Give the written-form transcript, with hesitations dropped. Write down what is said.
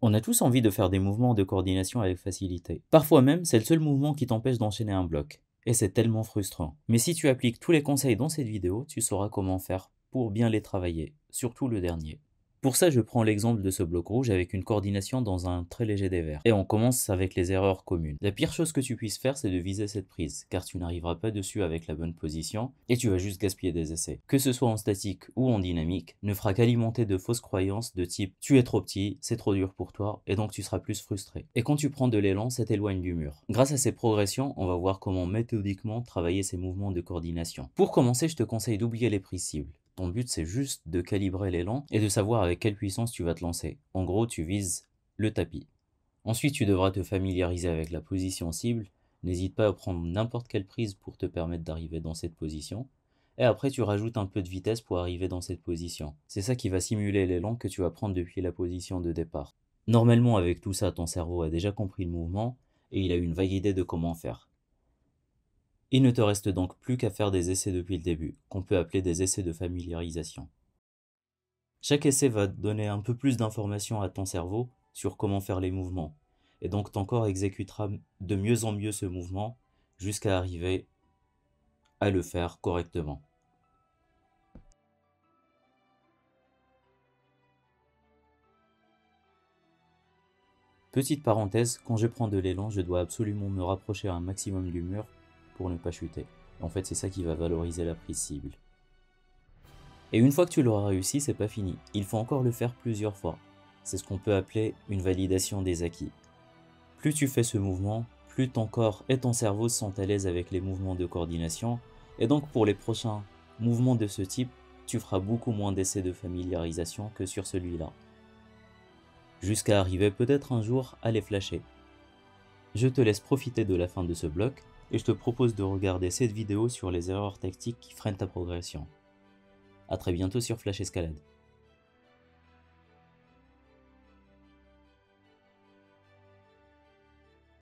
On a tous envie de faire des mouvements de coordination avec facilité. Parfois même, c'est le seul mouvement qui t'empêche d'enchaîner un bloc. Et c'est tellement frustrant. Mais si tu appliques tous les conseils dans cette vidéo, tu sauras comment faire pour bien les travailler, surtout le dernier. Pour ça, je prends l'exemple de ce bloc rouge avec une coordination dans un très léger dévers. Et on commence avec les erreurs communes. La pire chose que tu puisses faire, c'est de viser cette prise, car tu n'arriveras pas dessus avec la bonne position, et tu vas juste gaspiller des essais. Que ce soit en statique ou en dynamique, ne fera qu'alimenter de fausses croyances de type « tu es trop petit, c'est trop dur pour toi », et donc tu seras plus frustré. Et quand tu prends de l'élan, ça t'éloigne du mur. Grâce à ces progressions, on va voir comment méthodiquement travailler ces mouvements de coordination. Pour commencer, je te conseille d'oublier les prises cibles. Ton but, c'est juste de calibrer l'élan et de savoir avec quelle puissance tu vas te lancer. En gros, tu vises le tapis. Ensuite, tu devras te familiariser avec la position cible. N'hésite pas à prendre n'importe quelle prise pour te permettre d'arriver dans cette position. Et après, tu rajoutes un peu de vitesse pour arriver dans cette position. C'est ça qui va simuler l'élan que tu vas prendre depuis la position de départ. Normalement, avec tout ça, ton cerveau a déjà compris le mouvement et il a une vague idée de comment faire. Il ne te reste donc plus qu'à faire des essais depuis le début, qu'on peut appeler des essais de familiarisation. Chaque essai va donner un peu plus d'informations à ton cerveau sur comment faire les mouvements, et donc ton corps exécutera de mieux en mieux ce mouvement jusqu'à arriver à le faire correctement. Petite parenthèse, quand je prends de l'élan, je dois absolument me rapprocher un maximum du mur pour ne pas chuter. En fait, c'est ça qui va valoriser la prise cible. Et une fois que tu l'auras réussi, c'est pas fini. Il faut encore le faire plusieurs fois. C'est ce qu'on peut appeler une validation des acquis. Plus tu fais ce mouvement, plus ton corps et ton cerveau se sentent à l'aise avec les mouvements de coordination, et donc pour les prochains mouvements de ce type, tu feras beaucoup moins d'essais de familiarisation que sur celui-là. Jusqu'à arriver peut-être un jour à les flasher. Je te laisse profiter de la fin de ce bloc, et je te propose de regarder cette vidéo sur les erreurs tactiques qui freinent ta progression. A très bientôt sur Flash Escalade.